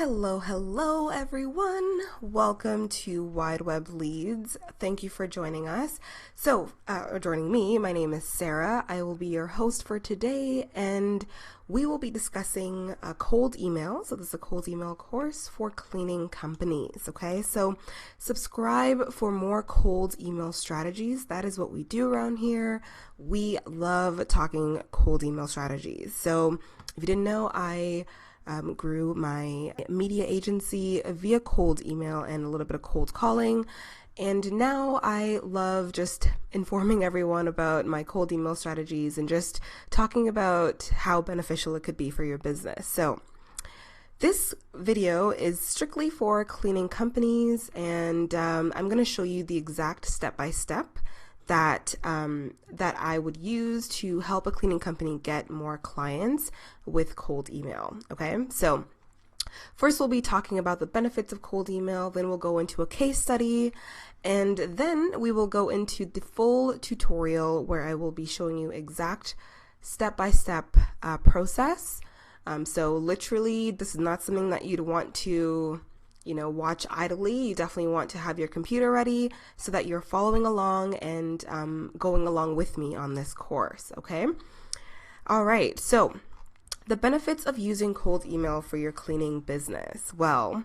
Hello everyone. Welcome to Wide Web Leads. Thank you for joining us. Joining me, my name is Sarah. I will be your host for today, and we will be discussing a cold email. So this is a cold email course for cleaning companies. Okay, so subscribe for more cold email strategies. That is what we do around here. We love talking cold email strategies. So if you didn't know, I grew my media agency via cold email and a little bit of cold calling. And now I love just informing everyone about my cold email strategies and just talking about how beneficial it could be for your business. So this video is strictly for cleaning companies, and I'm going to show you the exact step-by-step that I would use to help a cleaning company get more clients with cold email. Okay, so first we'll be talking about the benefits of cold email, then we'll go into a case study, and then we will go into the full tutorial where I will be showing you exact step-by-step process. So literally, this is not something that you'd want to watch idly. You definitely want to have your computer ready so that you're following along and going along with me on this course, okay? All right, so the benefits of using cold email for your cleaning business. Well,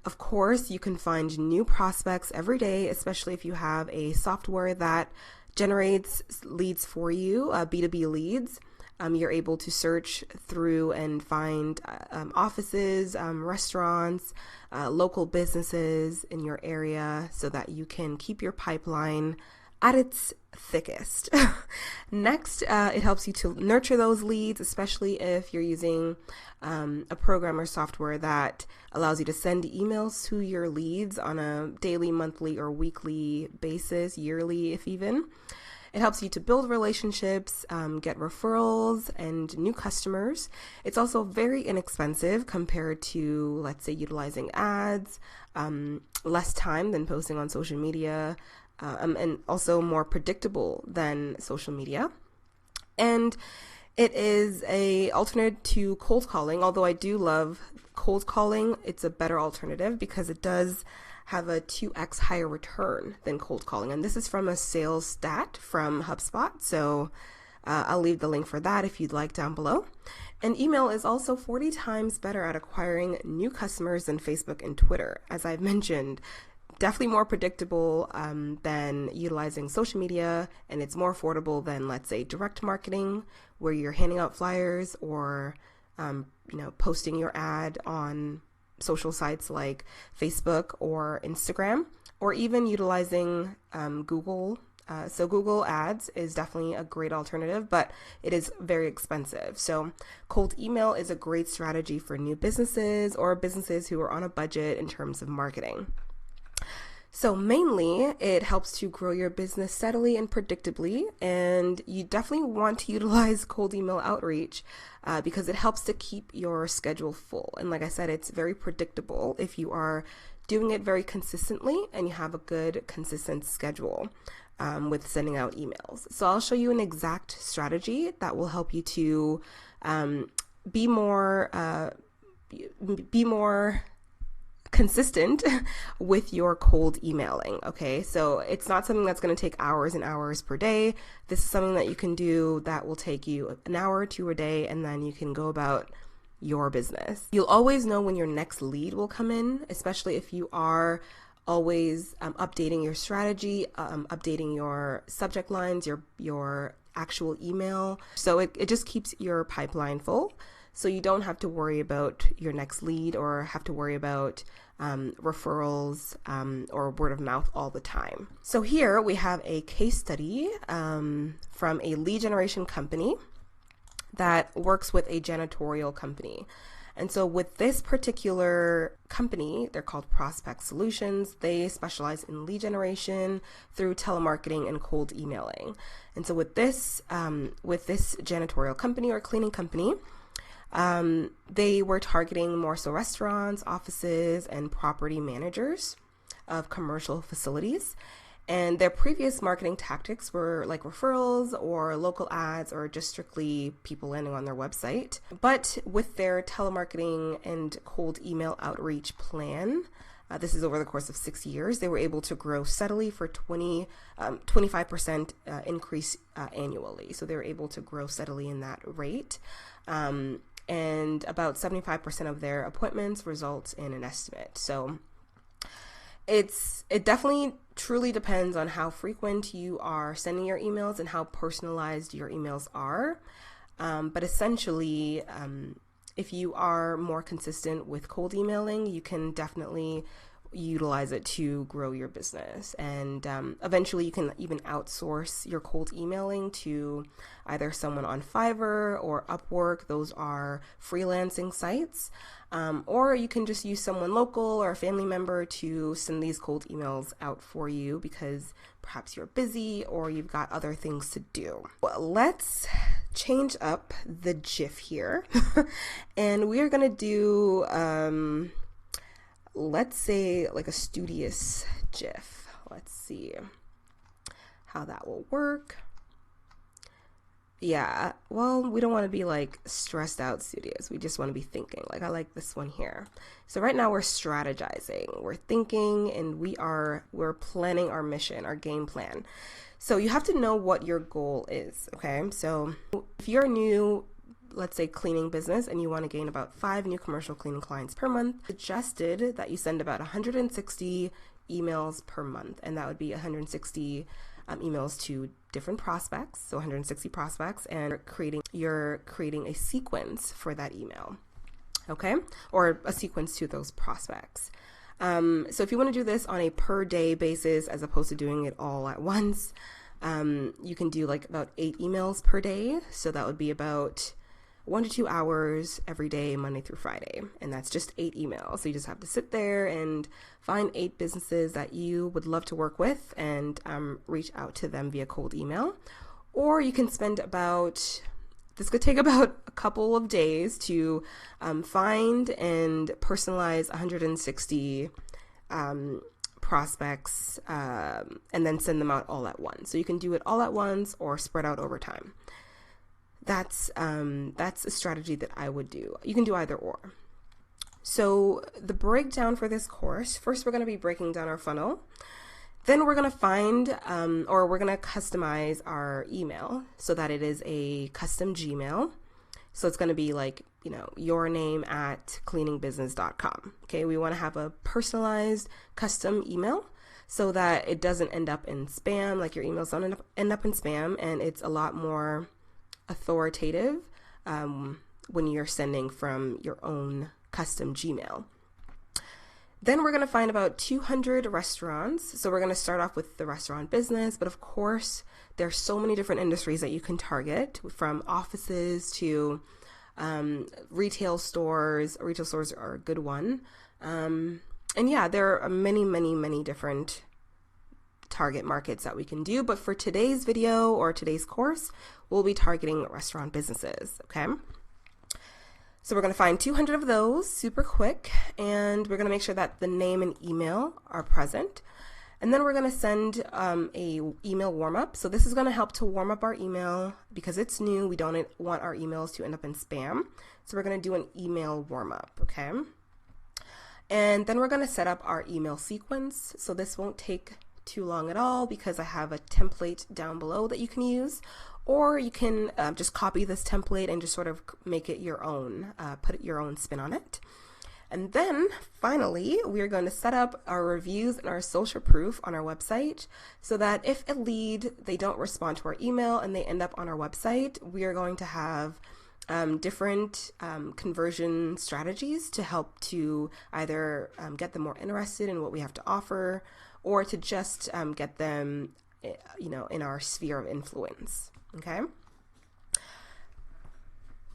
of course, you can find new prospects every day, especially if you have a software that generates leads for you, B2B leads. You're able to search through and find offices, restaurants, local businesses in your area so that you can keep your pipeline at its thickest. Next, it helps you to nurture those leads, especially if you're using a program or software that allows you to send emails to your leads on a daily, monthly, or weekly basis, yearly if even. It helps you to build relationships, get referrals, and new customers. It's also very inexpensive compared to, let's say, utilizing ads, less time than posting on social media, and also more predictable than social media. And it is an alternate to cold calling. Although I do love cold calling, it's a better alternative because it does have a 2x higher return than cold calling. And this is from a sales stat from HubSpot. So I'll leave the link for that if you'd like down below. And email is also 40 times better at acquiring new customers than Facebook and Twitter. As I've mentioned, definitely more predictable than utilizing social media, and it's more affordable than, let's say, direct marketing, where you're handing out flyers or posting your ad on social sites like Facebook or Instagram, or even utilizing Google. So Google Ads is definitely a great alternative, but it is very expensive. So cold email is a great strategy for new businesses or businesses who are on a budget in terms of marketing. So mainly, it helps to grow your business steadily and predictably, and you definitely want to utilize cold email outreach because it helps to keep your schedule full. And like I said, it's very predictable if you are doing it very consistently and you have a good, consistent schedule with sending out emails. So I'll show you an exact strategy that will help you to be more consistent with your cold emailing. Okay, so it's not something that's going to take hours and hours per day. This is something that you can do that will take you an hour or two a day, and then you can go about your business. You'll always know when your next lead will come in, especially if you are always updating your strategy, updating your subject lines, your actual email. So it just keeps your pipeline full. So you don't have to worry about your next lead or have to worry about referrals or word of mouth all the time. So here we have a case study from a lead generation company that works with a janitorial company. And so with this particular company, they're called Prospect Solutions. They specialize in lead generation through telemarketing and cold emailing. And so with this janitorial company or cleaning company, they were targeting more so restaurants, offices, and property managers of commercial facilities. And their previous marketing tactics were like referrals or local ads or just strictly people landing on their website. But with their telemarketing and cold email outreach plan, this is over the course of 6 years, they were able to grow steadily for 25% increase annually. So they were able to grow steadily in that rate. And about 75% of their appointments result in an estimate. So it definitely truly depends on how frequent you are sending your emails and how personalized your emails are. But essentially, if you are more consistent with cold emailing, you can definitely utilize it to grow your business. And eventually you can even outsource your cold emailing to either someone on Fiverr or Upwork. Those are freelancing sites. Or you can just use someone local or a family member to send these cold emails out for you because perhaps you're busy or you've got other things to do. Well, let's change up the GIF here. And we are going to do, let's say like a studious GIF. Let's see how that will work. Yeah, well, we don't want to be like stressed out studios. We just want to be thinking. Like I like this one here. So right now we're strategizing, we're thinking, and we're planning our mission, our game plan. So you have to know what your goal is, okay? So if you're a new, let's say, cleaning business and you want to gain about 5 new commercial cleaning clients per month, suggested that you send about 160 emails per month, and that would be 160 emails to different prospects, so 160 prospects, and you're creating a sequence for that email, okay? Or a sequence to those prospects. So if you want to do this on a per day basis as opposed to doing it all at once, you can do like about 8 emails per day. So that would be about 1 to 2 hours every day, Monday through Friday. And that's just 8 emails. So you just have to sit there and find 8 businesses that you would love to work with and reach out to them via cold email. Or you can spend this could take about a couple of days to find and personalize 160 prospects and then send them out all at once. So you can do it all at once or spread out over time. That's a strategy that I would do. You can do either or. So the breakdown for this course, first we're going to be breaking down our funnel. Then we're going to find or we're going to customize our email so that it is a custom Gmail. So it's going to be like, your name at cleaningbusiness.com. Okay, we want to have a personalized custom email so that it doesn't end up in spam, like your emails don't end up in spam, and it's a lot more authoritative when you're sending from your own custom Gmail. Then we're going to find about 200 restaurants. So we're going to start off with the restaurant business, but of course there's so many different industries that you can target, from offices to retail stores. Retail stores are a good one. And yeah, there are many different target markets that we can do. But for today's video or today's course, we'll be targeting restaurant businesses, okay? So we're going to find 200 of those super quick, and we're going to make sure that the name and email are present. And then we're going to send a email warm up. So this is going to help to warm up our email because it's new. We don't want our emails to end up in spam. So we're going to do an email warm up, okay? And then we're going to set up our email sequence. So this won't take too long at all because I have a template down below that you can use, or you can just copy this template and just sort of make it your own, put your own spin on it. And then finally, we're going to set up our reviews and our social proof on our website so that if a lead, they don't respond to our email and they end up on our website, we are going to have different conversion strategies to help to either get them more interested in what we have to offer, or to just get them, in our sphere of influence, okay?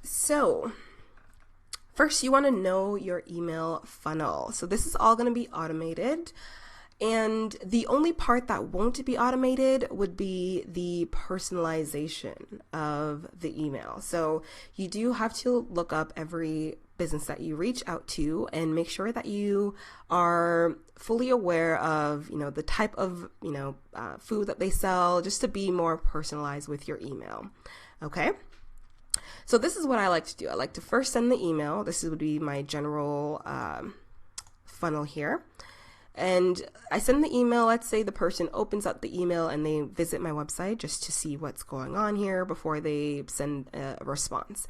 So first, you want to know your email funnel. So this is all going to be automated. And the only part that won't be automated would be the personalization of the email. So you do have to look up every business that you reach out to, and make sure that you are fully aware of, the type of, food that they sell, just to be more personalized with your email. Okay. So this is what I like to do. I like to first send the email. This would be my general funnel here. And I send the email. Let's say the person opens up the email and they visit my website just to see what's going on here before they send a response.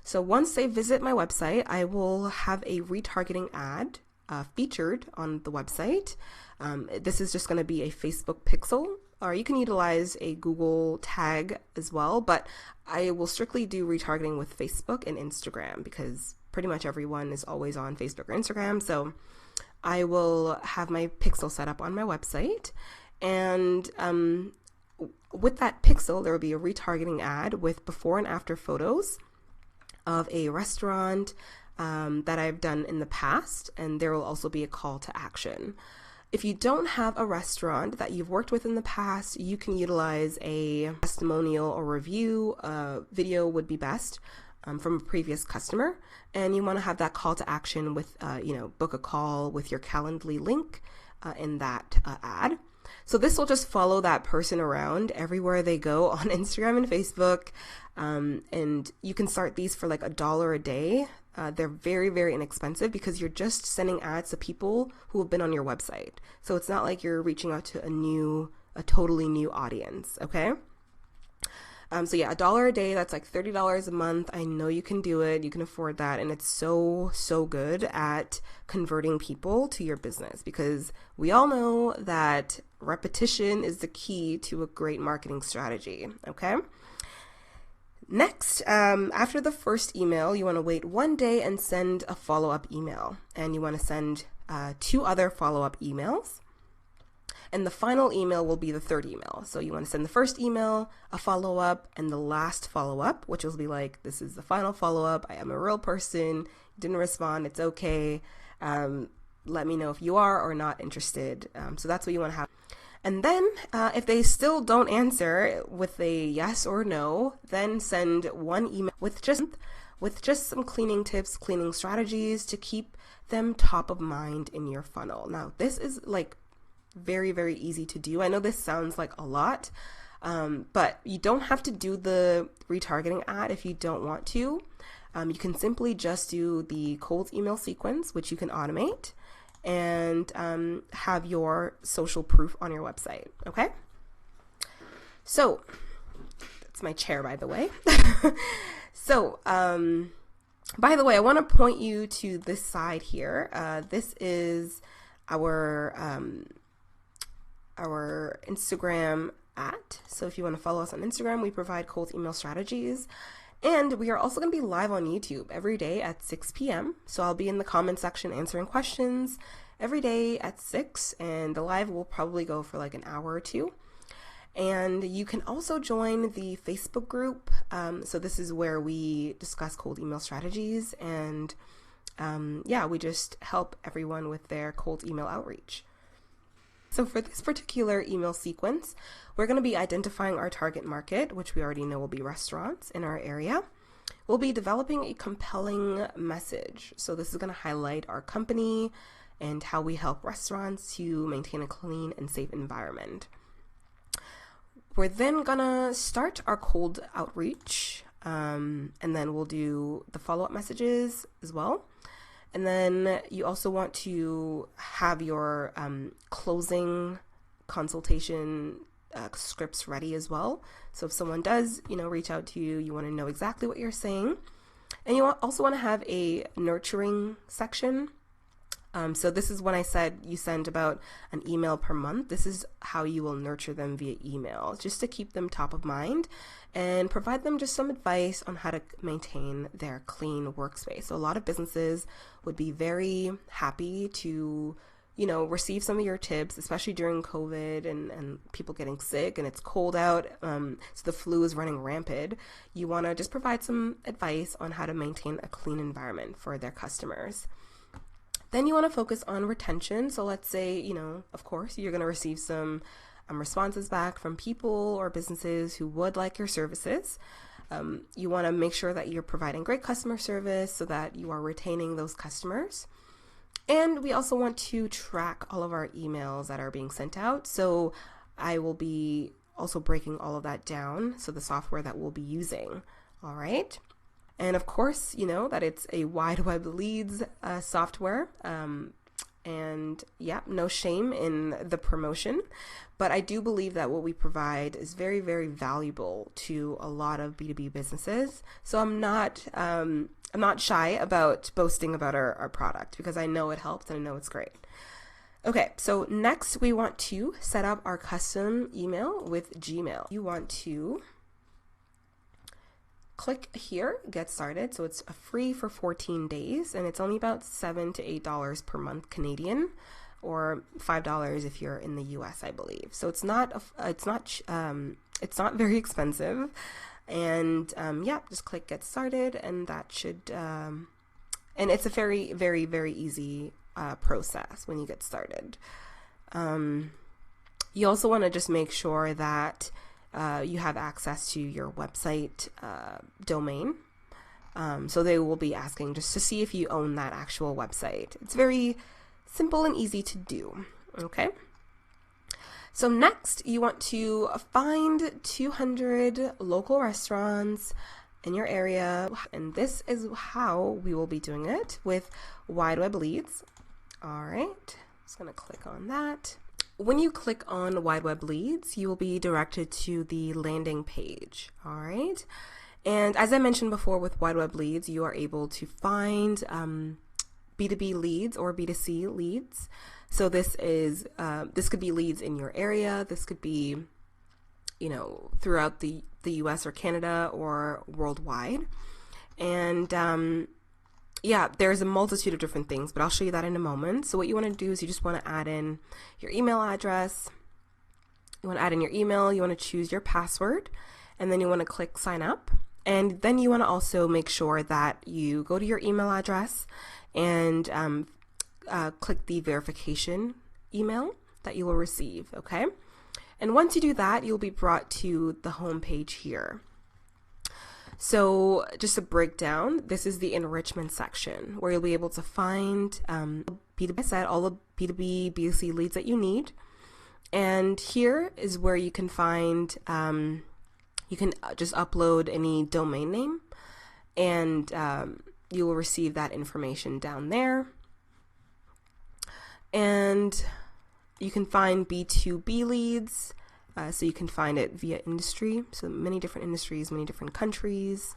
So once they visit my website, I will have a retargeting ad featured on the website. This is just going to be a Facebook pixel, or you can utilize a Google tag as well, but I will strictly do retargeting with Facebook and Instagram because pretty much everyone is always on Facebook or Instagram. So I will have my pixel set up on my website, and with that pixel, there will be a retargeting ad with before and after photos of a restaurant that I've done in the past, and there will also be a call to action. If you don't have a restaurant that you've worked with in the past, you can utilize a testimonial or review video would be best from a previous customer. And you want to have that call to action with, book a call with your Calendly link in that ad. So this will just follow that person around everywhere they go on Instagram and Facebook. And you can start these for like $1 a day. They're very, very inexpensive because you're just sending ads to people who have been on your website. So it's not like you're reaching out to a totally new audience. Okay. So yeah, $1 a day, that's like $30 a month. I know you can do it. You can afford that. And it's so, so good at converting people to your business because we all know that repetition is the key to a great marketing strategy. Okay. Next, after the first email, you want to wait 1 day and send a follow-up email. And you want to send 2 other follow-up emails. And the final email will be the third email. So you want to send the first email, a follow-up, and the last follow-up, which will be like, this is the final follow-up. I am a real person. Didn't respond. It's okay. Let me know if you are or not interested. So that's what you want to have. And then if they still don't answer with a yes or no, then send 1 email with just some cleaning tips, cleaning strategies to keep them top of mind in your funnel. Now, this is like very, very easy to do. I know this sounds like a lot, but you don't have to do the retargeting ad if you don't want to. You can simply just do the cold email sequence, which you can automate, and have your social proof on your website. Okay. So that's my chair, by the way. So, by the way, I want to point you to this side here. This is our Instagram at. So if you want to follow us on Instagram, we provide cold email strategies. And we are also going to be live on YouTube every day at 6 p.m. So I'll be in the comment section answering questions every day at 6, and the live will probably go for like an hour or 2. And you can also join the Facebook group. So this is where we discuss cold email strategies, and we just help everyone with their cold email outreach. So for this particular email sequence, we're going to be identifying our target market, which we already know will be restaurants in our area. We'll be developing a compelling message. So this is going to highlight our company and how we help restaurants to maintain a clean and safe environment. We're then going to start our cold outreach, and then we'll do the follow-up messages as well. And then you also want to have your closing consultation scripts ready as well. So if someone does, reach out to you, you want to know exactly what you're saying. And you also want to have a nurturing section. So this is when I said you send about an email per month. This is how you will nurture them via email, just to keep them top of mind and provide them just some advice on how to maintain their clean workspace. So a lot of businesses would be very happy to, receive some of your tips, especially during COVID and people getting sick and it's cold out. So the flu is running rampant. You want to just provide some advice on how to maintain a clean environment for their customers. Then you want to focus on retention. So let's say, of course, you're going to receive some responses back from people or businesses who would like your services. You want to make sure that you're providing great customer service so that you are retaining those customers. And we also want to track all of our emails that are being sent out. So I will be also breaking all of that down. So the software that we'll be using. All right. And of course, you know that it's a wide web leads software. And yeah, no shame in the promotion, but I do believe that what we provide is very, very valuable to a lot of B2B businesses. So I'm not shy about boasting about our product because I know it helps and I know it's great. Okay, so next we want to set up our custom email with Gmail. You want to click here, get started. So it's free for 14 days and it's only about $7 to $8 per month Canadian, or $5 if you're in the US, I believe. So it's not very expensive. And yeah, just click get started and that should, and it's a very, very, very easy process when you get started. You also want to just make sure that you have access to your website domain. So they will be asking just to see if you own that actual website. It's very simple and easy to do. Okay. So next you want to find 200 local restaurants in your area. And this is how we will be doing it with wide web leads. All right. Just going to click on that. When you click on wide web leads, you will be directed to the landing page. All right. And as I mentioned before, with wide web leads, you are able to find B2B leads or B2C leads. So this could be leads in your area. This could be, you know, throughout the US or Canada or worldwide. And yeah, there's a multitude of different things, but I'll show you that in a moment. So what you want to do is you just want to add in your email address. You want to add in your email. You want to choose your password, and then you want to click sign up. And then you want to also make sure that you go to your email address and click the verification email that you will receive. Okay. And once you do that, you'll be brought to the home page here. So just a breakdown, this is the enrichment section where you'll be able to find B2B, all the B2B, B2C leads that you need. And here is where you can find, you can just upload any domain name and you will receive that information down there. And you can find B2B leads. So you can find it via industry, so many different industries, many different countries,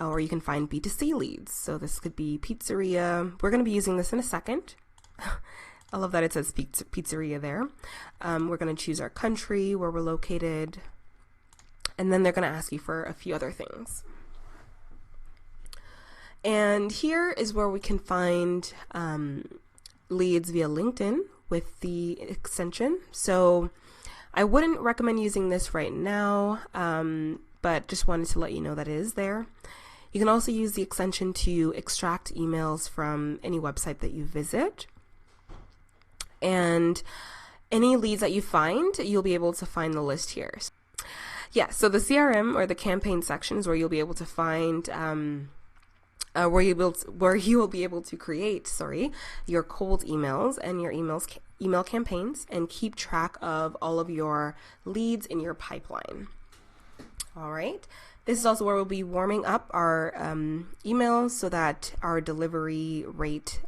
or you can find B2C leads. So this could be pizzeria. We're going to be using this in a second. I love that it says pizzeria there. We're going to choose our country, where we're located, and then they're going to ask you for a few other things. And here is where we can find leads via LinkedIn with the extension. So I wouldn't recommend using this right now, but just wanted to let you know that it is there. You can also use the extension to extract emails from any website that you visit. And any leads that you find, you'll be able to find the list here. Yeah, so the CRM or the campaign section is where you'll be able to find where you will be able to create, your cold emails and your email campaigns and keep track of all of your leads in your pipeline. All right. This is also where we'll be warming up our emails so that our delivery rate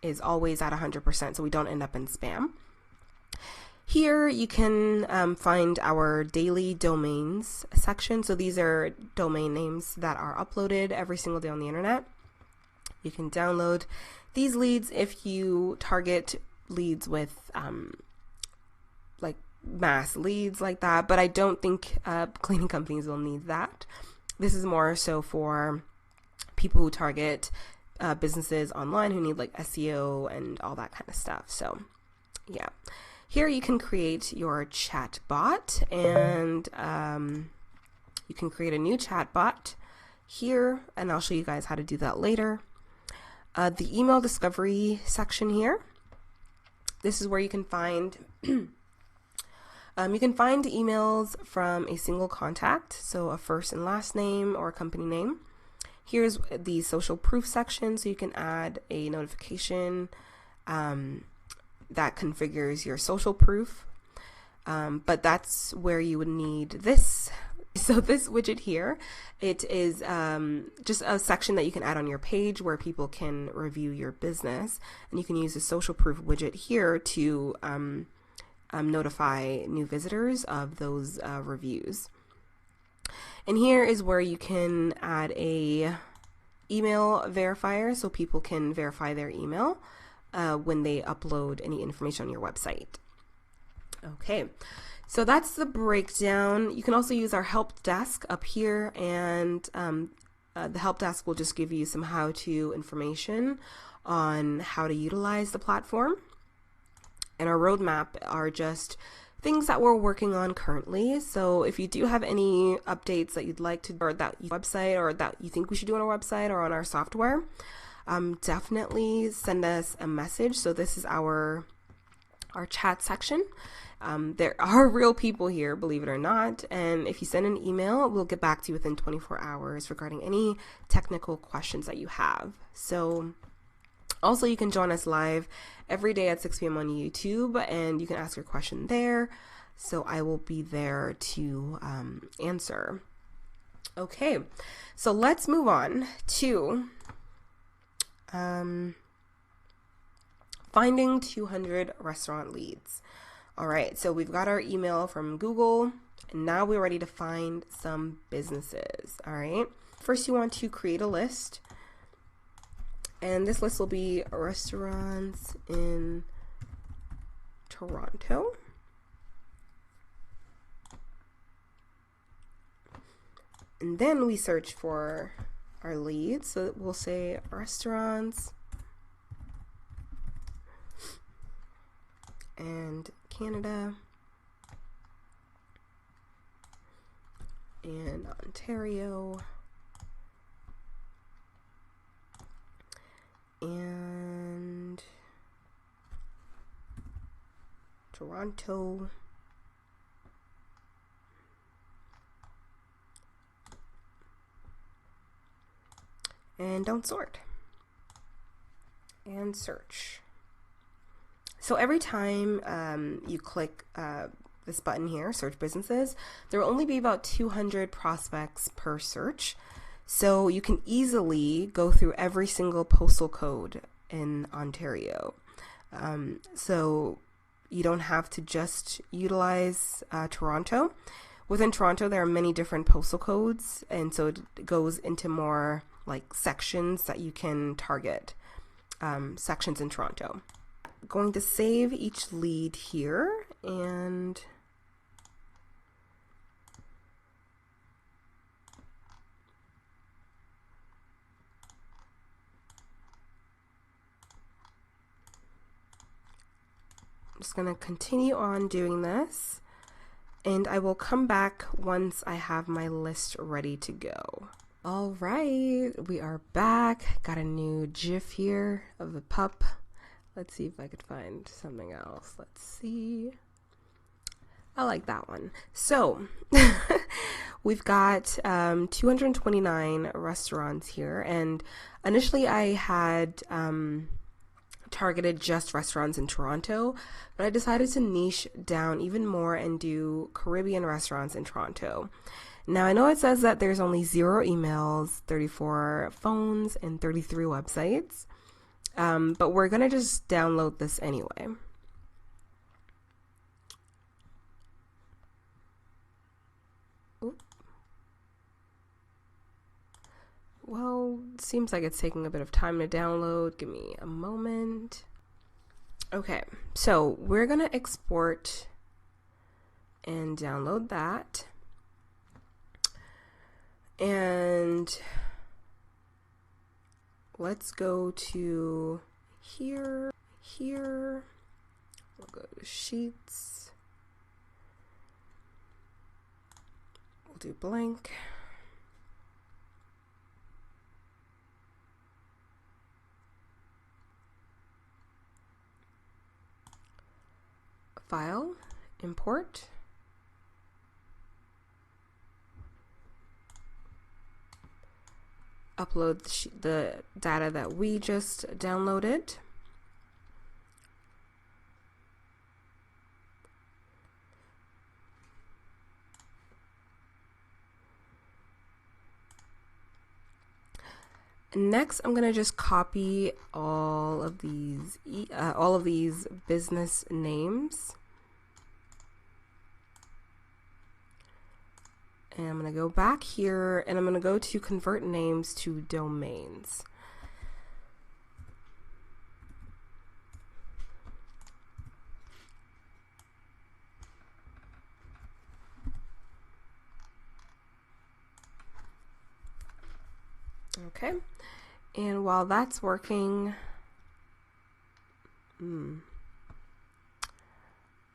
is always at 100%, so we don't end up in spam. Here you can find our daily domains section. So these are domain names that are uploaded every single day on the internet. You can download these leads if you target leads with like mass leads like that, but I don't think cleaning companies will need that. This is more so for people who target businesses online who need like SEO and all that kind of stuff. So yeah. Here you can create your chat bot, and you can create a new chat bot here, and I'll show you guys how to do that later. The email discovery section here, this is where you can find You can find emails from a single contact, so a first and last name or a company name. Here's the social proof section, so you can add a notification that configures your social proof. But that's where you would need this. So this widget here, it is just a section that you can add on your page where people can review your business, and you can use the social proof widget here to notify new visitors of those reviews. And here is where you can add a email verifier, so people can verify their email when they upload any information on your website. Okay, so that's the breakdown. You can also use our help desk up here, and the help desk will just give you some how-to information on how to utilize the platform. And our roadmap are just things that we're working on currently. So if you do have any updates that you'd like to, or that website, or that you think we should do on our website or on our software, definitely send us a message. So this is our chat section. There are real people here, believe it or not. And if you send an email, we'll get back to you within 24 hours regarding any technical questions that you have. So also, you can join us live every day at 6 p.m. on YouTube, and you can ask your question there. So I will be there to answer. Okay, so let's move on to finding 200 restaurant leads. All right, so we've got our email from Google, and now we're ready to find some businesses. All right, first you want to create a list. And this list will be restaurants in Toronto. And then we search for our leads. So we'll say restaurants and Canada and Ontario. And Toronto, and don't sort, and search. So every time you click this button here, search businesses, there will only be about 200 prospects per search. So you can easily go through every single postal code in Ontario. So you don't have to just utilize Toronto. Within Toronto, there are many different postal codes, and so it goes into more like sections that you can target, sections in Toronto. I'm going to save each lead here, and I'm just going to continue on doing this, and I will come back once I have my list ready to go. All right, we are back. Got a new GIF here of the pup. Let's see if I could find something else. Let's see. I like that one. So we've got 229 restaurants here, and initially I had targeted just restaurants in Toronto, but I decided to niche down even more and do Caribbean restaurants in Toronto. Now I know it says that there's only 0 emails, 34 phones, and 33 websites, but we're gonna just download this anyway. Oop. Well, it seems like it's taking a bit of time to download. Give me a moment. Okay, so we're gonna export and download that. And let's go to here. We'll go to Sheets. We'll do blank. File, import, upload the data that we just downloaded. Next, I'm gonna just copy all of these business names, and I'm gonna go back here and I'm gonna go to convert names to domains. Okay, and while that's working,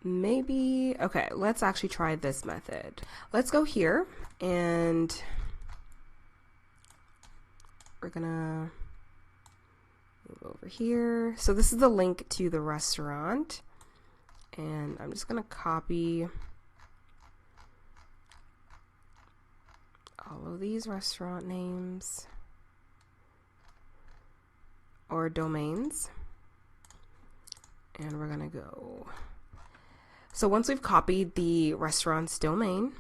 maybe, okay, let's actually try this method. Let's go here and we're gonna move over here. So this is the link to the restaurant, and I'm just gonna copy all of these restaurant names or domains, and we're gonna go. So once we've copied the restaurant's domain,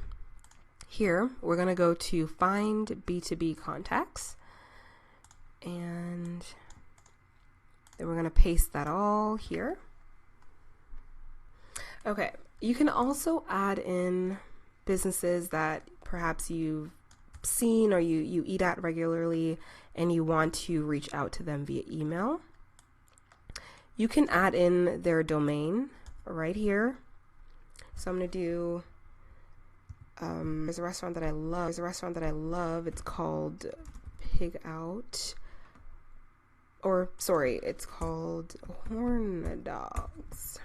here we're gonna go to find B2B contacts, and then we're gonna paste that all here. Okay, you can also add in businesses that perhaps you've seen or you eat at regularly and you want to reach out to them via email. You can add in their domain right here. So I'm gonna do, there's a restaurant that I love. It's called Pig Out, or sorry, it's called Horn Dogs.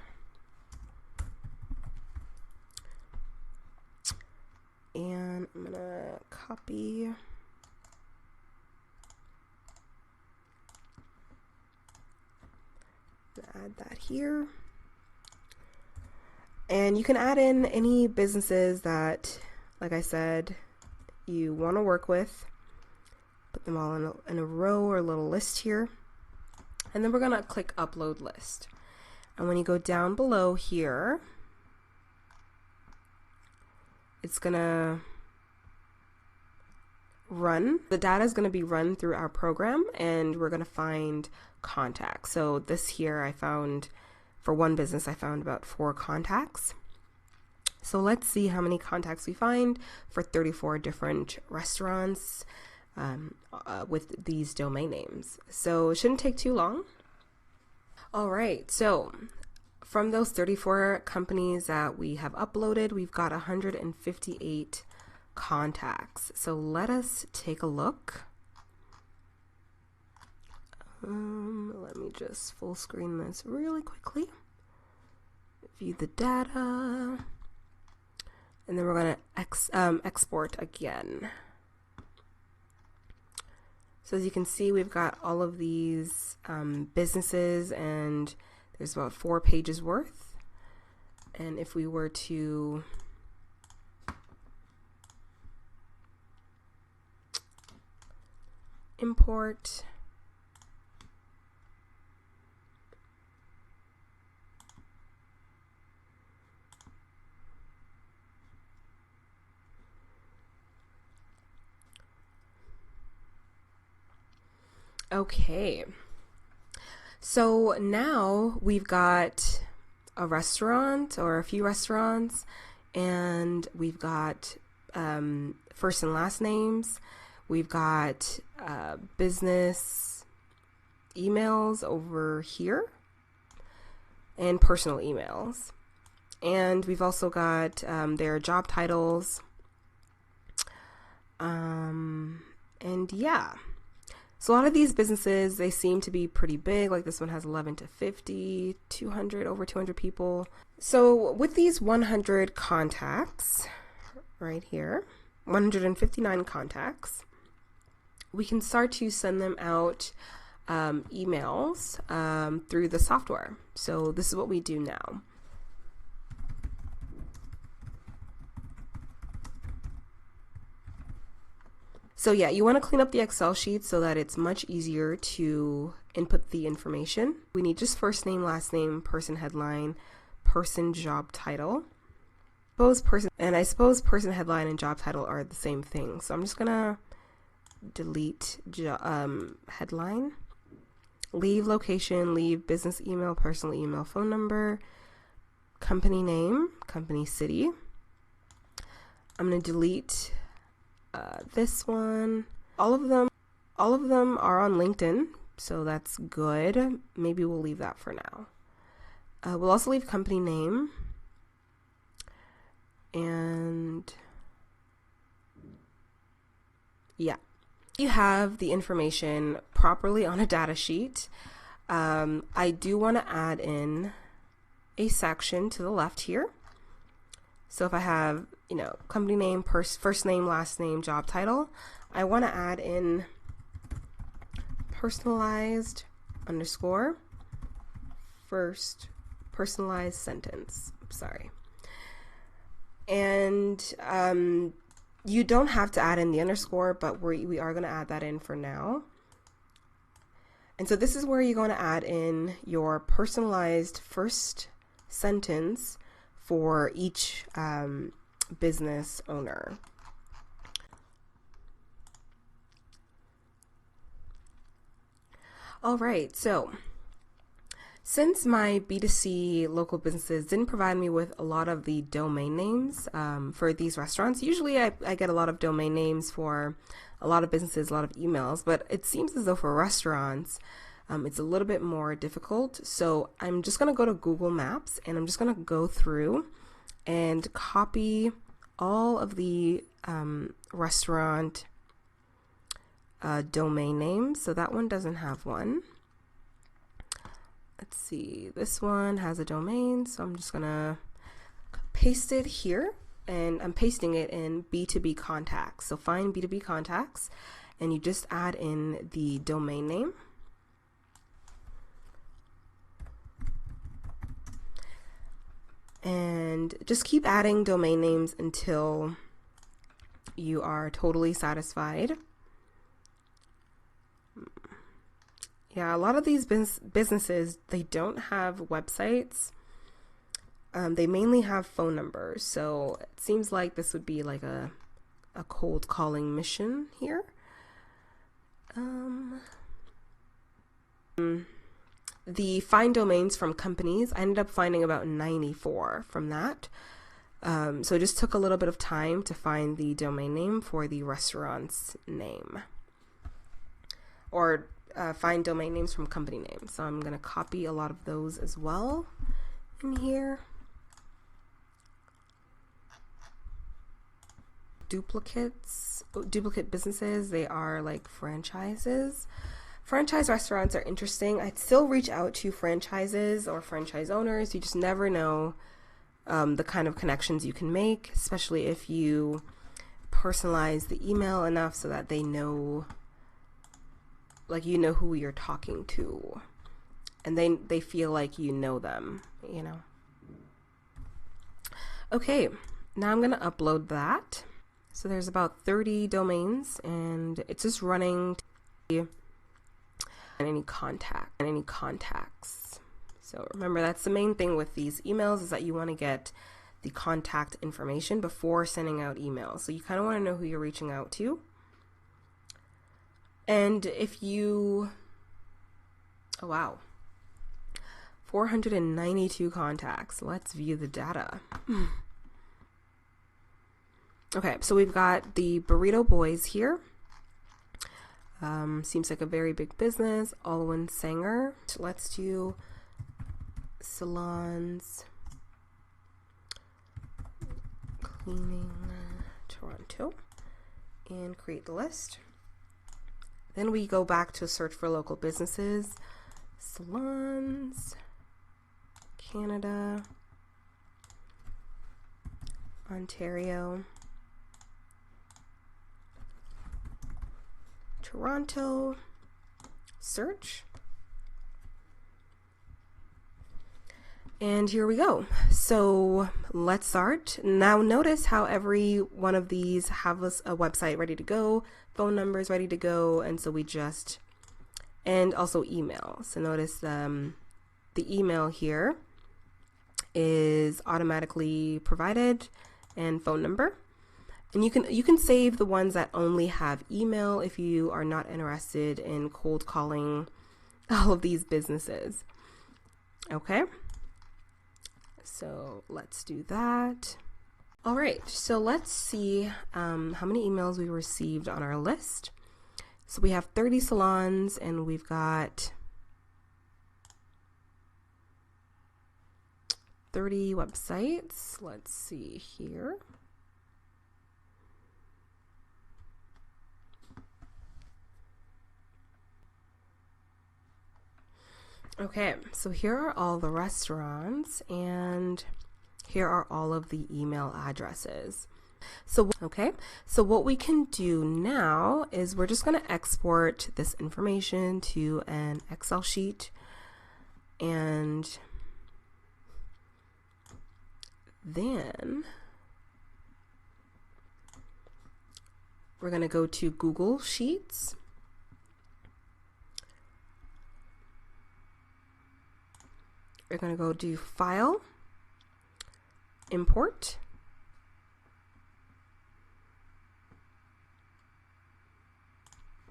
And I'm gonna copy add that here, and you can add in any businesses that, like I said, you want to work with. Put them all in a row or a little list here, and then we're gonna click upload list. And when you go down below here, it's gonna run. The data is gonna be run through our program, and we're gonna find contacts. So this here I found, for one business, I found about 4 contacts. So let's see how many contacts we find for 34 different restaurants with these domain names. So it shouldn't take too long. All right, so from those 34 companies that we have uploaded, we've got 158 contacts. So let us take a look. Let me just full screen this really quickly. View the data, and then we're going to export again. So as you can see, we've got all of these businesses, and there's about 4 pages worth. And if we were to import, okay, so now we've got a restaurant or a few restaurants, and we've got first and last names. We've got business emails over here and personal emails. And we've also got their job titles. And yeah. So a lot of these businesses, they seem to be pretty big. Like this one has 11 to 50, 200, over 200 people. So with these 100 contacts right here, 159 contacts, we can start to send them out emails through the software. So this is what we do now. So So yeah, you want to clean up the Excel sheet so that it's much easier to input the information. We need just first name, last name, person headline, person job title. I suppose person headline and job title are the same thing. So I'm just gonna delete headline, leave location, leave business email, personal email, phone number, company name, company city. I'm gonna delete this one. All of them are on LinkedIn, so that's good. Maybe we'll leave that for now. We'll also leave company name, and yeah, you have the information properly on a data sheet. I do want to add in a section to the left here. So if I have, company name, first name, last name, job title, I want to add in personalized underscore first personalized sentence. Sorry. And you don't have to add in the underscore, but we are going to add that in for now. And so this is where you're going to add in your personalized first sentence for each business owner. All right, so since my B2C local businesses didn't provide me with a lot of the domain names for these restaurants, usually I get a lot of domain names for a lot of businesses, a lot of emails, but it seems as though for restaurants, it's a little bit more difficult. So I'm just going to go to Google Maps and I'm just going to go through and copy all of the restaurant domain names. So that one doesn't have one. Let's see, this one has a domain, so I'm just gonna paste it here, and I'm pasting it in B2B contacts. So find B2B contacts, and you just add in the domain name. And just keep adding domain names until you are totally satisfied. Yeah, a lot of these businesses, they don't have websites. They mainly have phone numbers. So it seems like this would be like a cold calling mission here. The find domains from companies, I ended up finding about 94 from that. So it just took a little bit of time to find the domain name for the restaurant's name. Or find domain names from company names. So I'm going to copy a lot of those as well in here. Duplicate businesses, they are like franchises. Franchise restaurants are interesting. I'd still reach out to franchises or franchise owners. You just never know the kind of connections you can make, especially if you personalize the email enough so that they know, like, you know who you're talking to, and they feel like you know them, Okay, now I'm gonna upload that. So there's about 30 domains, and it's just running any contacts. So remember, that's the main thing with these emails, is that you want to get the contact information before sending out emails. So you kind of want to know who you're reaching out to. And if you, oh wow, 492 contacts. Let's view the data. Okay, so we've got the Burrito Boys here. Seems like a very big business. Alwyn Sanger. Let's do salons, cleaning, Toronto, and create the list. Then we go back to search for local businesses, salons, Canada, Ontario, Toronto, search. And here we go. So let's start. Now notice how every one of these have us a website ready to go, phone numbers ready to go, and so we just, and also email. So notice the email here is automatically provided and phone number. And you can save the ones that only have email if you are not interested in cold calling all of these businesses. Okay. So let's do that. All right, so let's see how many emails we received on our list. So we have 30 salons and we've got 30 websites. Let's see here. Okay, so here are all the restaurants and here are all of the email addresses. So, okay, so what we can do now is we're just going to export this information to an Excel sheet, and then we're going to go to Google Sheets. We're going to go to File, Import.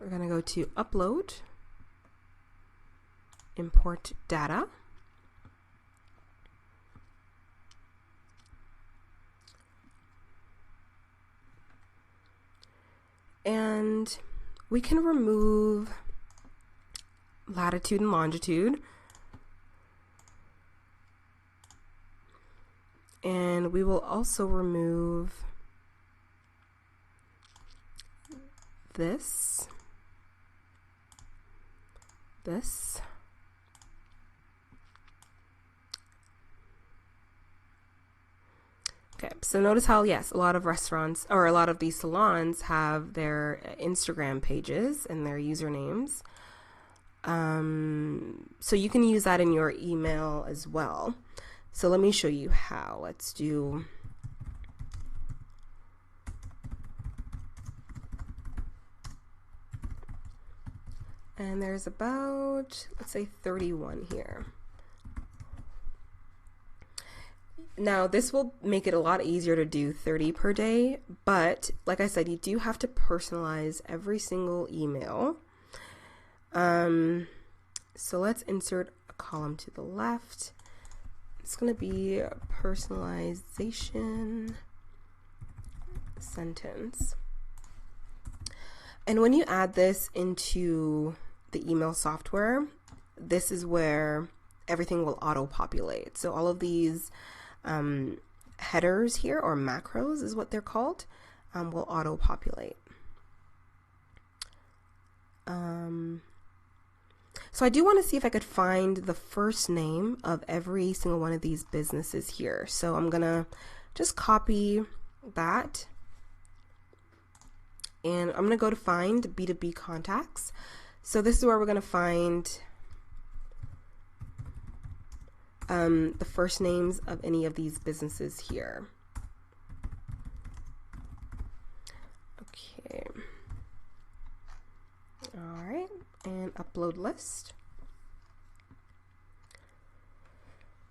We're going to go to Upload, Import Data. And we can remove latitude and longitude. And we will also remove this. Okay, so notice how, yes, a lot of restaurants or a lot of these salons have their Instagram pages and their usernames. So you can use that in your email as well. So let me show you how. Let's do and there's about, let's say 31 here. Now this will make it a lot easier to do 30 per day, but like I said, you do have to personalize every single email. So let's insert a column to the left. It's going to be a personalization sentence. And when you add this into the email software, this is where everything will auto-populate. So all of these headers here, or macros is what they're called, will auto-populate. So I do want to see if I could find the first name of every single one of these businesses here. So I'm going to just copy that. And I'm going to go to find B2B contacts. So this is where we're going to find the first names of any of these businesses here. Okay. All right. And upload list.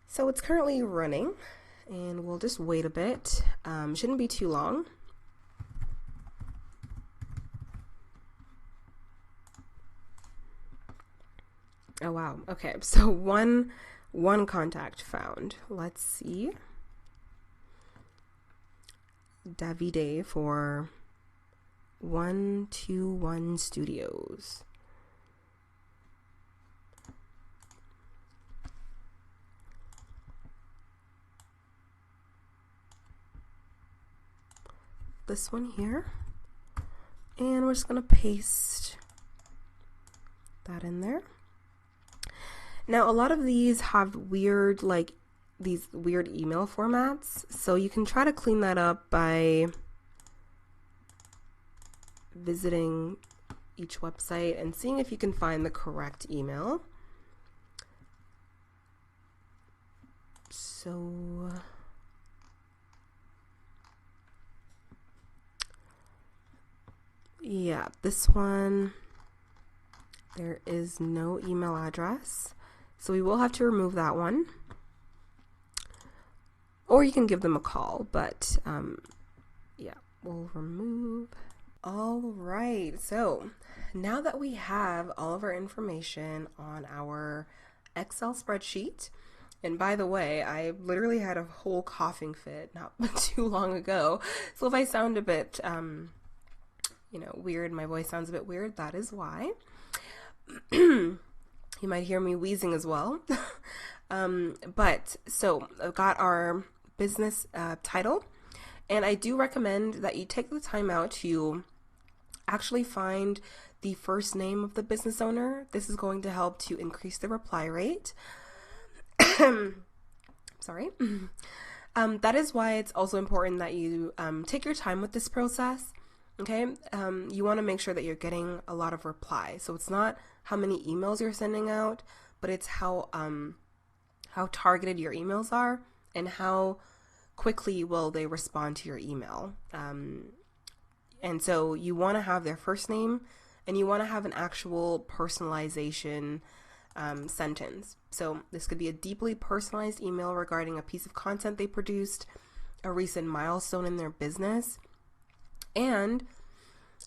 So it's currently running, and we'll just wait a bit. Shouldn't be too long. Oh wow. Okay, so one contact found. Let's see. Davide for 121 Studios. This one here, and we're just gonna paste that in there. Now a lot of these have weird, like these weird email formats, so you can try to clean that up by visiting each website and seeing if you can find the correct email. So yeah, this one, there is no email address, so we will have to remove that one. Or you can give them a call, but yeah, we'll remove. All right, so now that we have all of our information on our Excel spreadsheet, and by the way, I literally had a whole coughing fit not too long ago, so if I sound a bit, weird, my voice sounds a bit weird, that is why. You might hear me wheezing as well. But so I've got our business title, and I do recommend that you take the time out to actually find the first name of the business owner. This is going to help to increase the reply rate. Sorry. That is why it's also important that you take your time with this process. Okay, you want to make sure that you're getting a lot of reply. So it's not how many emails you're sending out, but it's how targeted your emails are and how quickly will they respond to your email. And so you want to have their first name, and you want to have an actual personalization sentence. So this could be a deeply personalized email regarding a piece of content they produced, a recent milestone in their business, and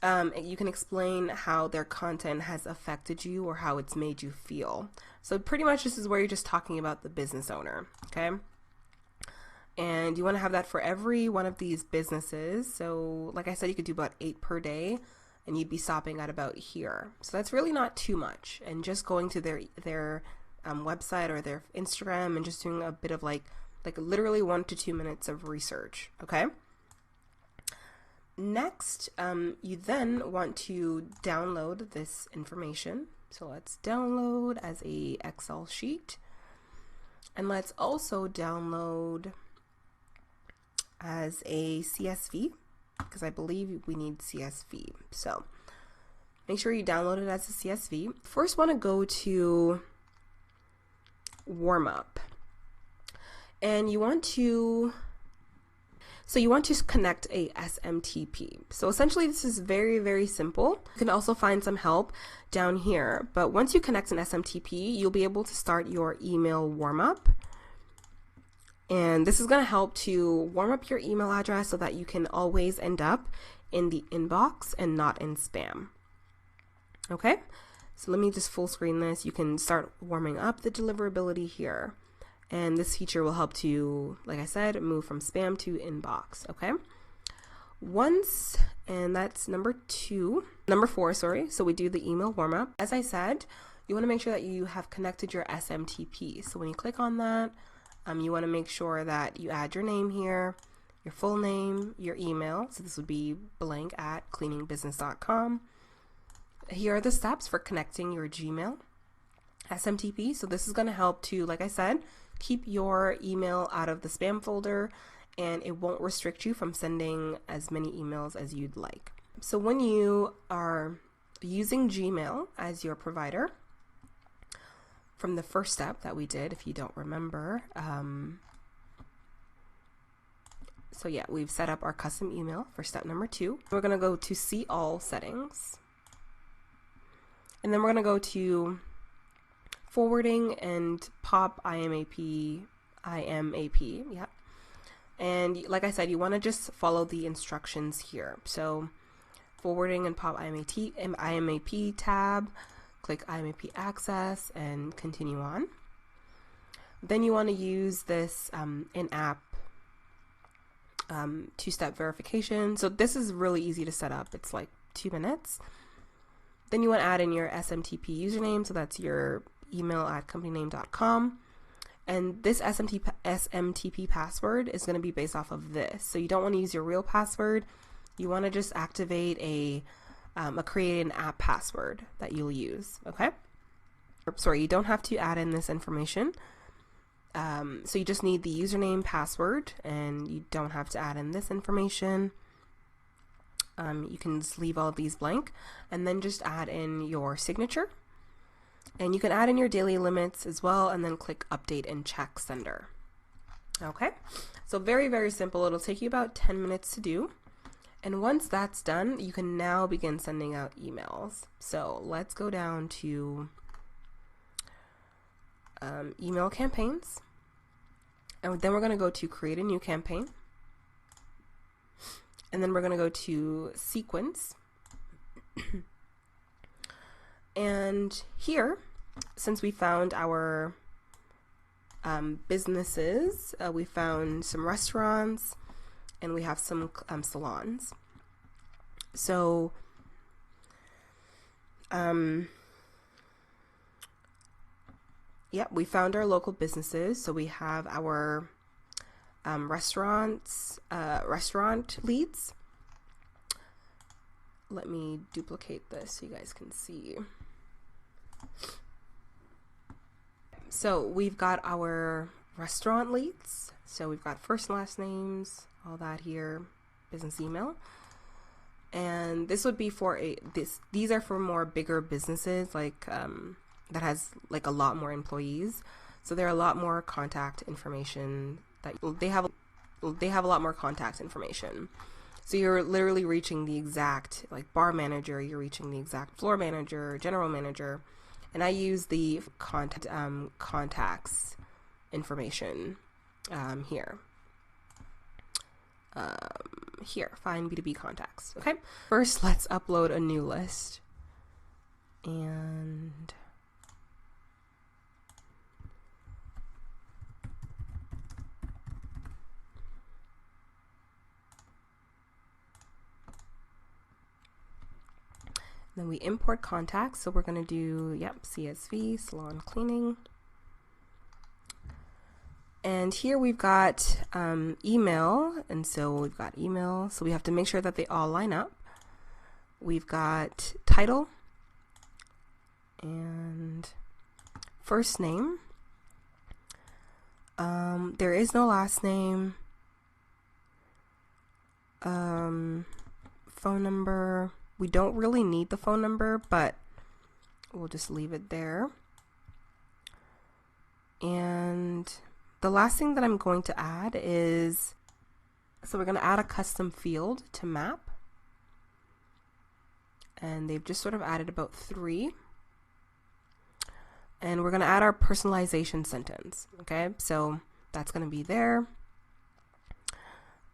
you can explain how their content has affected you or how it's made you feel. So pretty much this is where you're just talking about the business owner, okay? And you want to have that for every one of these businesses. So like I said, you could do about 8 per day, and you'd be stopping at about here. So that's really not too much. And just going to their website or their Instagram and just doing a bit of like literally 1 to 2 minutes of research, okay? Next, you then want to download this information. So let's download as a Excel sheet, and let's also download as a CSV, because I believe we need CSV. So make sure you download it as a CSV. First, want to go to warmup, and you want to connect a SMTP. So essentially this is very, very simple. You can also find some help down here, but once you connect an SMTP, you'll be able to start your email warm-up. And this is going to help to warm up your email address so that you can always end up in the inbox and not in spam. Okay, so let me just full screen this. You can start warming up the deliverability here. And this feature will help to, like I said, move from spam to inbox, okay? And that's number 4, sorry. So we do the email warm-up. As I said, you want to make sure that you have connected your SMTP. So when you click on that, you want to make sure that you add your name here, your full name, your email. So this would be blank@cleaningbusiness.com. Here are the steps for connecting your Gmail SMTP. So this is going to help to, like I said, keep your email out of the spam folder, and it won't restrict you from sending as many emails as you'd like. So when you are using Gmail as your provider, from the first step that we did, if you don't remember, so yeah, we've set up our custom email for step number 2. We're going to go to see all settings, and then we're going to go to forwarding and pop IMAP, yeah. And like I said, you want to just follow the instructions here. So forwarding and pop IMAP tab, click IMAP access and continue on. Then you want to use this in-app 2-step verification. So this is really easy to set up. It's like 2 minutes. Then you want to add in your SMTP username. So that's your email at companyname.com, and this SMTP password is going to be based off of this. So you don't want to use your real password. You want to just activate a create an app password that you'll use. Okay, sorry, you don't have to add in this information. So you just need the username, password, and you don't have to add in this information. You can just leave all of these blank, and then just add in your signature. And you can add in your daily limits as well, and then click update and check sender. Okay, so very, very simple. It'll take you about 10 minutes to do. And once that's done, you can now begin sending out emails. So let's go down to email campaigns. And then we're going to go to create a new campaign. And then we're going to go to sequence. And here, since we found our businesses, we found some restaurants, and we have some salons. So we found our local businesses. So we have our restaurant leads. Let me duplicate this so you guys can see. So we've got our restaurant leads. So we've got first and last names, all that here, business email. And this would be for these are for more bigger businesses, like that has like a lot more employees. So there are a lot more contact information that they have a lot more contact information. So you're literally reaching the exact like bar manager, you're reaching the exact floor manager, general manager. And I use the contacts information here. Here, find B2B contacts. Okay. First, let's upload a new list. And then we import contacts. So we're going to do, CSV, salon cleaning. And here we've got email. And so we've got email. So we have to make sure that they all line up. We've got title and first name. There is no last name. Phone number. We don't really need the phone number, but we'll just leave it there. And the last thing that I'm going to add is, so we're going to add a custom field to map. And they've just sort of added about 3. And we're going to add our personalization sentence. Okay, so that's going to be there.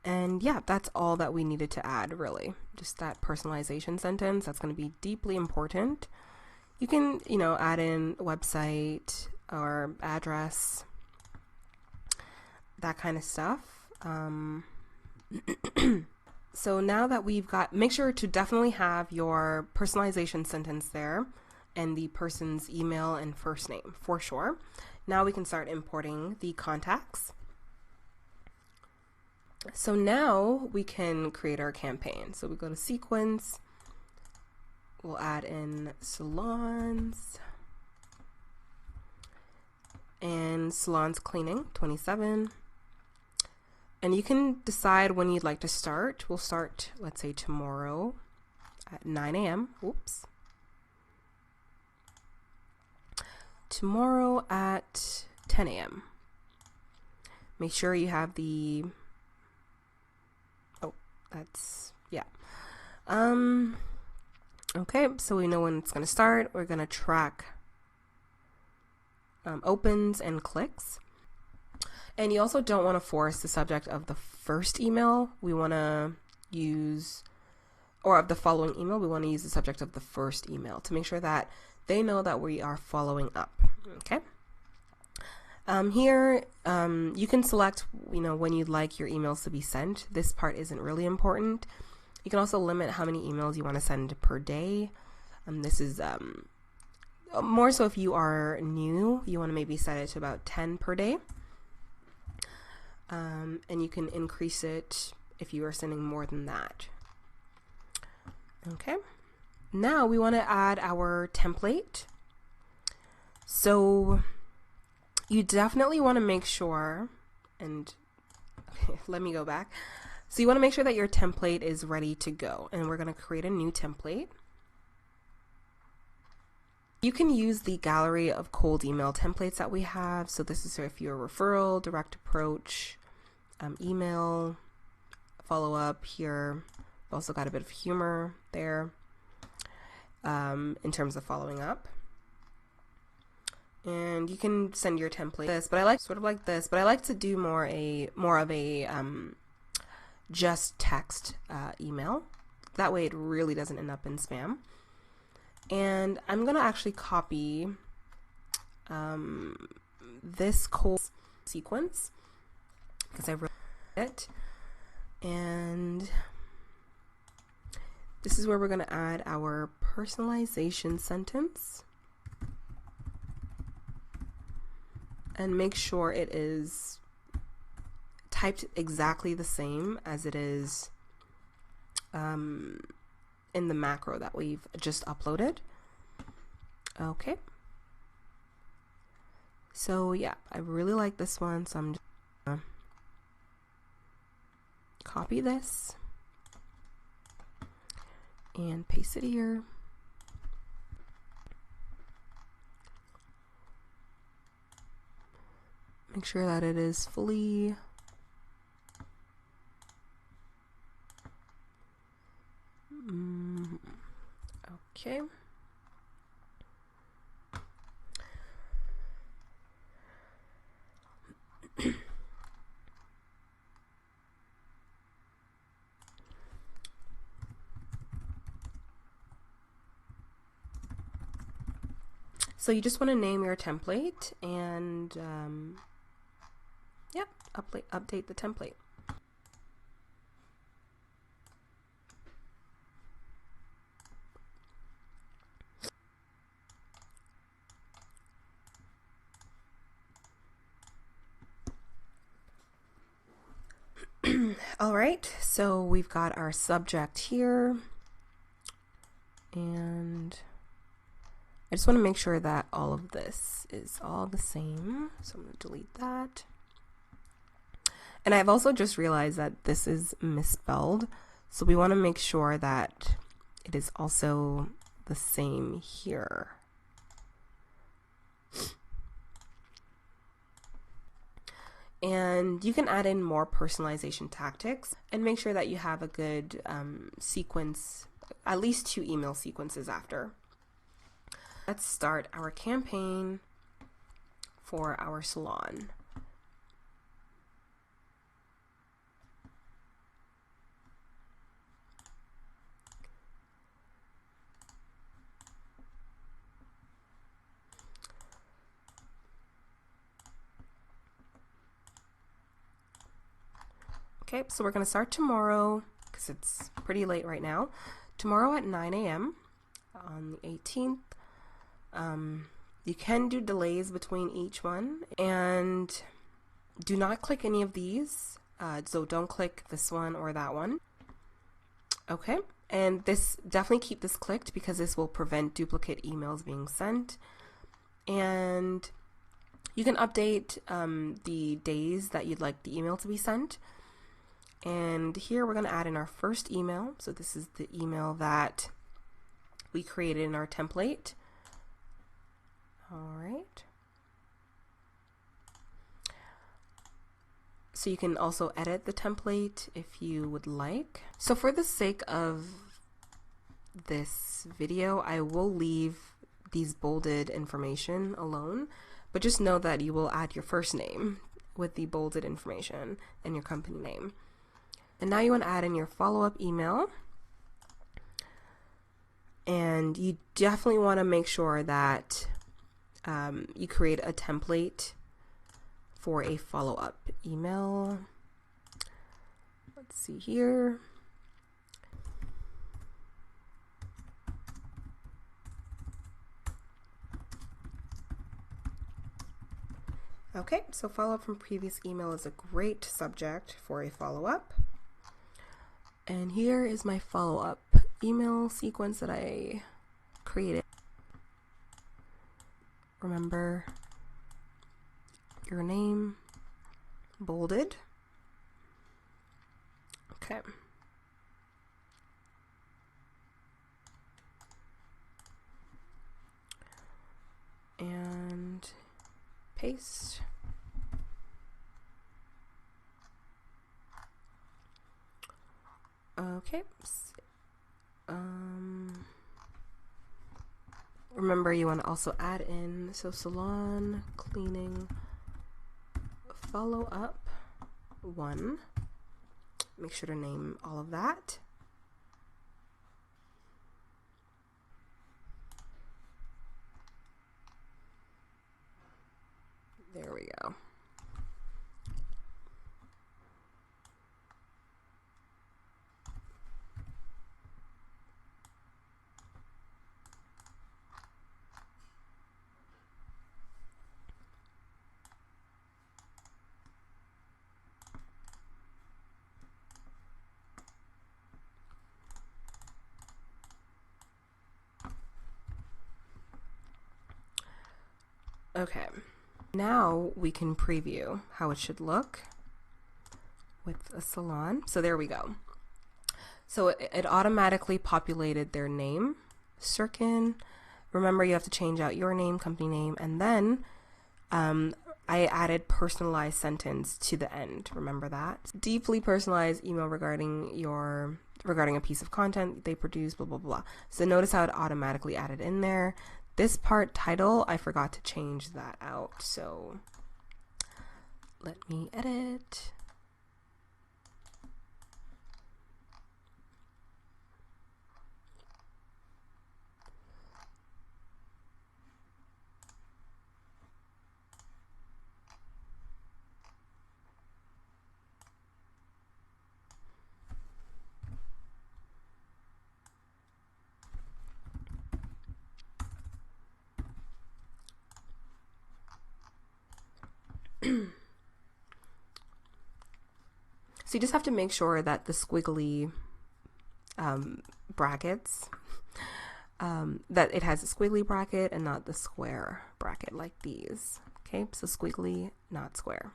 And yeah, that's all that we needed to add, really. Just that personalization sentence. That's going to be deeply important. You can, add in website or address, that kind of stuff. So now that we've got, make sure to definitely have your personalization sentence there and the person's email and first name for sure. Now we can start importing the contacts. So now we can create our campaign. So we go to sequence, we'll add in salons and salons cleaning 27. And you can decide when you'd like to start. We'll start, let's say tomorrow at 9 a.m. Oops. Tomorrow at 10 a.m. Make sure you have the okay, so we know when it's going to start. We're going to track opens and clicks. And you also don't want to force the subject of the first email. We want to use, or of the following email, we want to use the subject of the first email to make sure that they know that we are following up. Okay. Here, you can select, when you'd like your emails to be sent. This part isn't really important. You can also limit how many emails you want to send per day. This is more so if you are new, you want to maybe set it to about 10 per day. And you can increase it if you are sending more than that. Okay. Now we want to add our template. So you definitely want to make sure, and let me go back. So you want to make sure that your template is ready to go, and we're going to create a new template. You can use the gallery of cold email templates that we have. So this is if you're a referral, direct approach, email, follow up here. We've also got a bit of humor there in terms of following up. And you can send your template this, but I like sort of like this, but I like to do more of a just text email. That way it really doesn't end up in spam. And I'm gonna actually copy this cold sequence because I wrote it, and this is where we're gonna add our personalization sentence. And make sure it is typed exactly the same as it is in the macro that we've just uploaded. Okay. So yeah, I really like this one, so I'm just gonna copy this and paste it here. Make sure that it is fully okay. So you just want to name your template and yep, update the template. All right, so we've got our subject here, and I just want to make sure that all of this is all the same. So I'm going to delete that. And I've also just realized that this is misspelled. So we want to make sure that it is also the same here. And you can add in more personalization tactics and make sure that you have a good sequence, at least 2 email sequences after. Let's start our campaign for our salon. Okay, so we're going to start tomorrow because it's pretty late right now. Tomorrow at 9 a.m. on the 18th. You can do delays between each one, and do not click any of these. So don't click this one or that one. Okay, and this definitely keep this clicked because this will prevent duplicate emails being sent. And you can update the days that you'd like the email to be sent. And here we're going to add in our first email. So this is the email that we created in our template. All right. So you can also edit the template if you would like. So for the sake of this video, I will leave these bolded information alone, but just know that you will add your first name with the bolded information and your company name. And now you want to add in your follow-up email. And you definitely want to make sure that you create a template for a follow-up email. Let's see here. Okay, so follow-up from previous email is a great subject for a follow-up. And here is my follow-up email sequence that I created. Remember your name, bolded. Okay. and paste. Okay. Remember, you want to also add in, so salon cleaning follow up 1. Make sure to name all of that. There we go. Okay, now we can preview how it should look with a salon. So there we go. So it automatically populated their name, Sirkin. Remember, you have to change out your name, company name, and then I added personalized sentence to the end. Remember that? Deeply personalized email regarding a piece of content they produce, blah, blah, blah. So notice how it automatically added in there. This part, title, I forgot to change that out. So let me edit. So you just have to make sure that the squiggly brackets, that it has a squiggly bracket and not the square bracket like these. Okay, so squiggly, not square.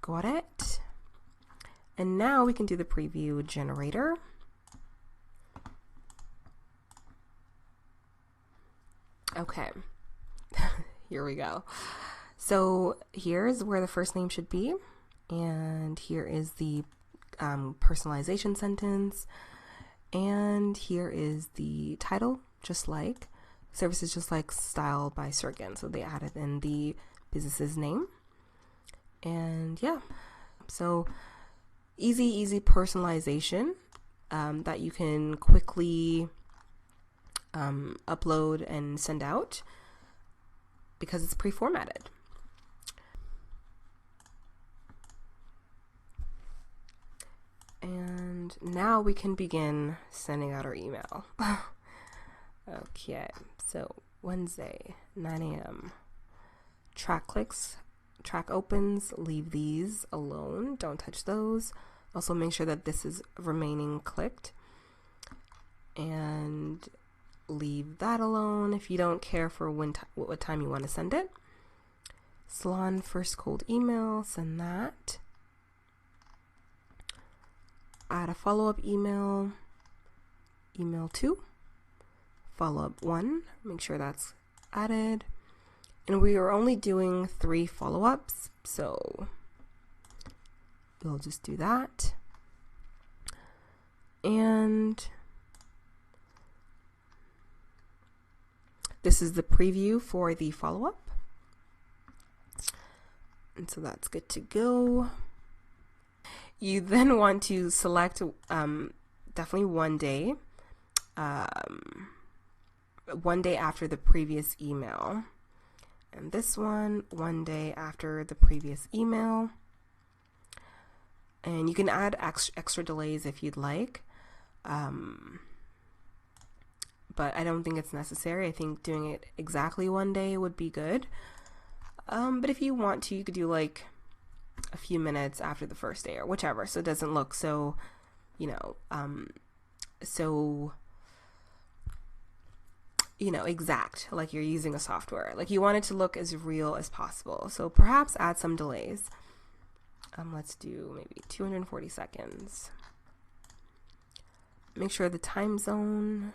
Got it. And now we can do the preview generator. Okay, here we go. So here's where the first name should be. And here is the personalization sentence. And here is the title, just like services, just like style by Sirkin. So they added in the business's name. And yeah, so easy personalization that you can quickly upload and send out because it's pre-formatted. And now we can begin sending out our email. Okay, so Wednesday, 9 a.m. Track clicks, track opens, leave these alone. Don't touch those. Also make sure that this is remaining clicked. And leave that alone if you don't care for what time you want to send it. Salon first cold email, send that. Add a follow-up email, email 2, follow-up 1, make sure that's added. And we are only doing 3 follow-ups, so we'll just do that. And this is the preview for the follow-up. And so that's good to go. You then want to select definitely one day after the previous email. And this one day after the previous email. And you can add extra delays if you'd like. But I don't think it's necessary. I think doing it exactly one day would be good. But if you want to, you could do like a few minutes after the first day or whichever, so it doesn't look so, exact, like you're using a software. Like you want it to look as real as possible, so perhaps add some delays. Let's do maybe 240 seconds. Make sure the time zone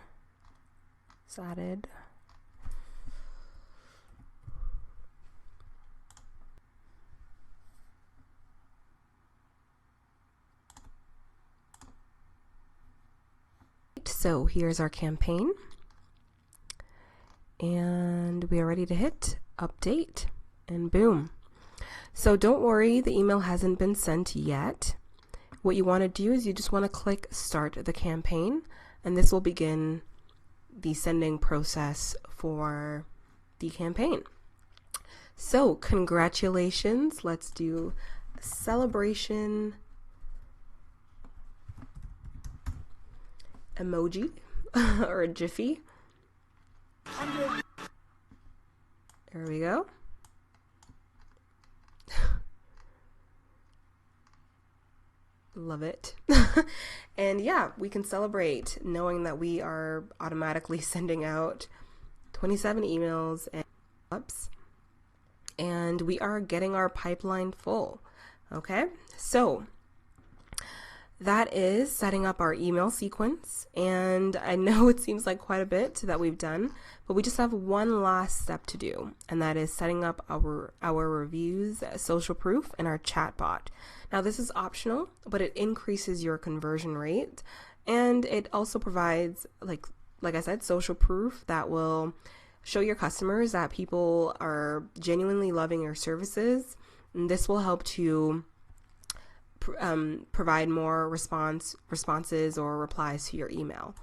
is added. So here's our campaign, and we are ready to hit update, and boom. So don't worry, the email hasn't been sent yet. What you want to do is you just want to click start the campaign, and this will begin the sending process for the campaign. So congratulations. Let's do a celebration emoji or a jiffy. There we go. Love it. And yeah, we can celebrate knowing that we are automatically sending out 27 emails and ups, and we are getting our pipeline full. Okay, so that is setting up our email sequence, and I know it seems like quite a bit that we've done, but we just have one last step to do, and that is setting up our reviews, social proof, and our chatbot. Now this is optional, but it increases your conversion rate, and it also provides, like I said, social proof that will show your customers that people are genuinely loving your services, and this will help to provide more responses or replies to your email.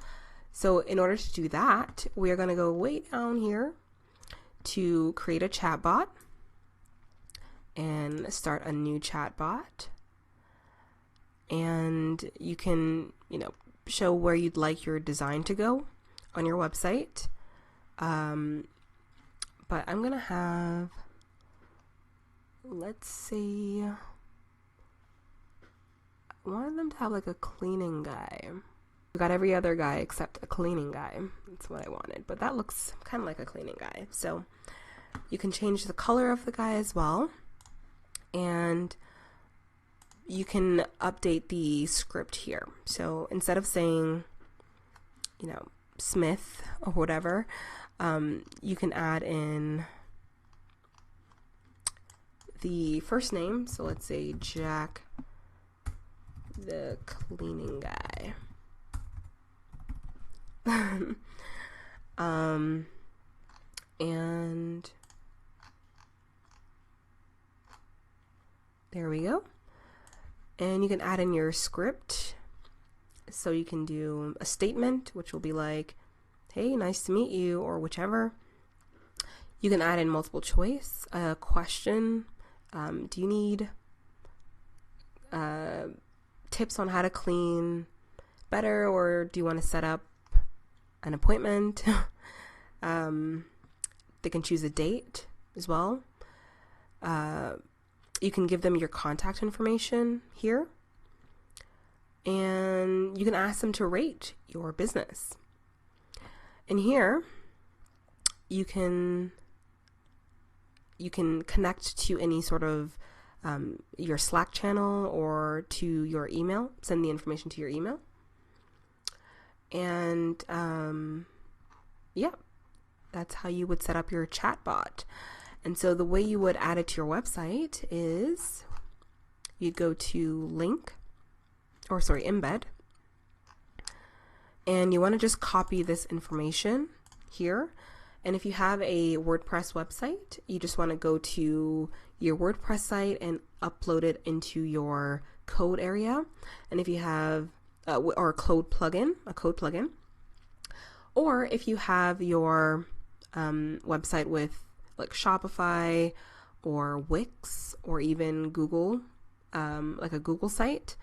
So in order to do that, we are going to go way down here to create a chatbot and start a new chatbot. And you can, show where you'd like your design to go on your website. But I'm going to have, let's see, I wanted them to have like a cleaning guy. We got every other guy except a cleaning guy. That's what I wanted, but that looks kind of like a cleaning guy. So you can change the color of the guy as well, and you can update the script here. So instead of saying, Smith or whatever, you can add in the first name. So let's say Jack the cleaning guy. And there we go. And you can add in your script. So you can do a statement, which will be like, hey, nice to meet you, or whichever. You can add in multiple choice, a question. Do you need tips on how to clean better, or do you want to set up an appointment? They can choose a date as well. You can give them your contact information here, and you can ask them to rate your business. And here you can connect to any sort of your Slack channel or to your email, send the information to your email. And yeah, that's how you would set up your chatbot. And so the way you would add it to your website is you'd go to embed, and you want to just copy this information here. And if you have a WordPress website, you just want to go to your WordPress site and upload it into your code area. And if you have or a code plugin, or if you have your website with like Shopify or Wix or even Google, like a Google site,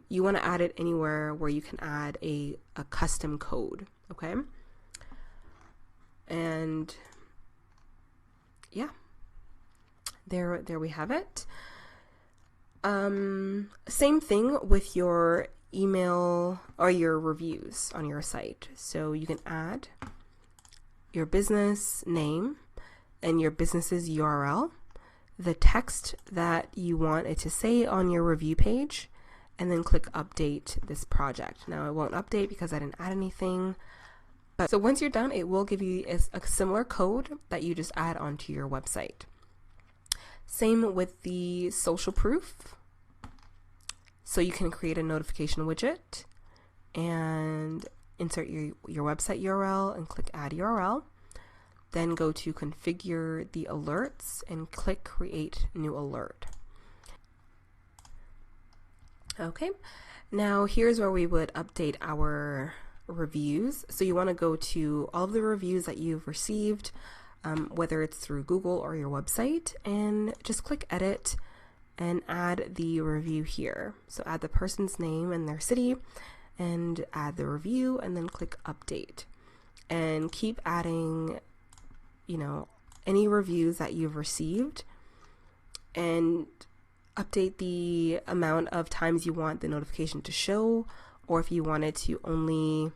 you want to add it anywhere where you can add a custom code, okay? And yeah, there we have it. Same thing with your email or your reviews on your site. So you can add your business name and your business's URL, the text that you want it to say on your review page, and then click update this project. Now it won't update because I didn't add anything. But so once you're done, it will give you a similar code that you just add onto your website. Same with the social proof. So you can create a notification widget, and insert your website URL and click add URL. Then go to configure the alerts and click create new alert. Okay, now here's where we would update our reviews. So you want to go to all of the reviews that you've received, whether it's through Google or your website, and just click edit and add the review here. So add the person's name and their city and add the review, and then click update, and keep adding, you know, any reviews that you've received, and update the amount of times you want the notification to show, or if you want it to only,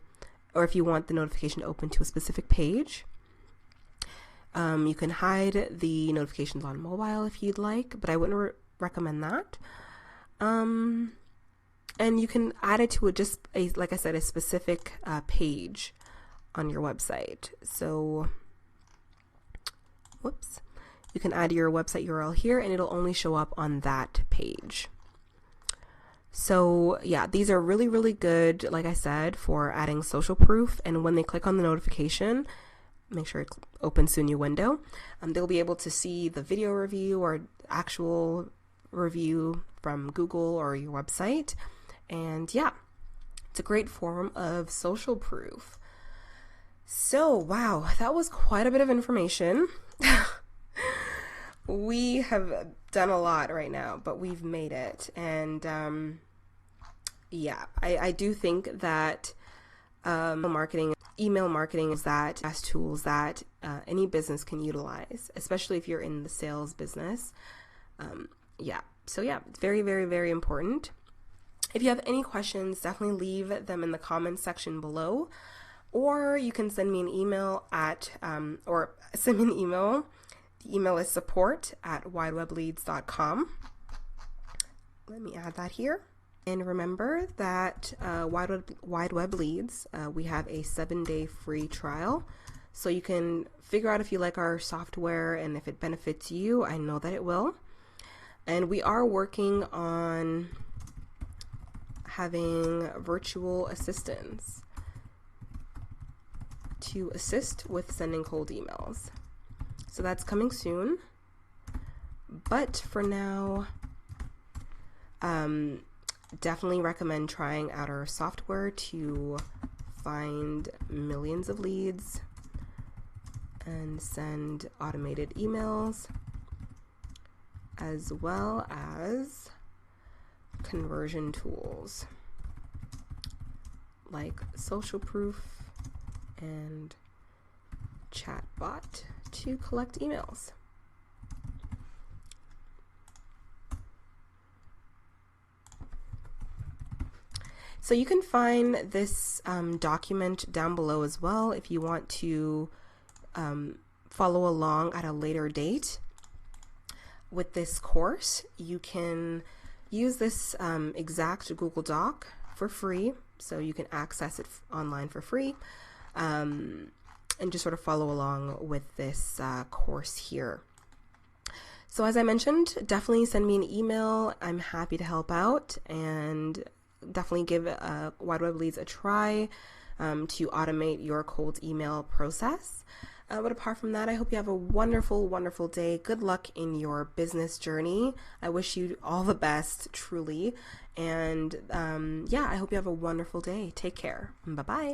or if you want the notification to open to a specific page. You can hide the notifications on mobile if you'd like, but I wouldn't recommend that. And you can add it to like I said, a specific page on your website. So, whoops. You can add your website URL here and it'll only show up on that page. So yeah, these are really, really good, like I said, for adding social proof. And when they click on the notification, make sure it opens to a new window. They'll be able to see the video review or actual review from Google or your website. And yeah, it's a great form of social proof. So wow, that was quite a bit of information. We have done a lot right now, but we've made it. And yeah, I do think that email marketing is that as tools that any business can utilize, especially if you're in the sales business. Yeah, so yeah, it's very, very, very important. If you have any questions, definitely leave them in the comments section below, or you can send me an email at, or send me an email. The email is support@widewebleads.com. Let me add that here. And remember that Wide Web Leads, we have a 7-day free trial. So you can figure out if you like our software and if it benefits you. I know that it will. And we are working on having virtual assistants to assist with sending cold emails. So that's coming soon. But for now, definitely recommend trying out our software to find millions of leads and send automated emails, as well as conversion tools like social proof and chatbot to collect emails. So you can find this document down below as well if you want to follow along at a later date with this course. You can use this exact Google Doc for free, so you can access it online for free, and just sort of follow along with this course here. So as I mentioned, definitely send me an email. I'm happy to help out, and definitely give Wide Web Leads a try to automate your cold email process. But apart from that, I hope you have a wonderful, wonderful day. Good luck in your business journey. I wish you all the best, truly. And yeah, I hope you have a wonderful day. Take care. Bye-bye.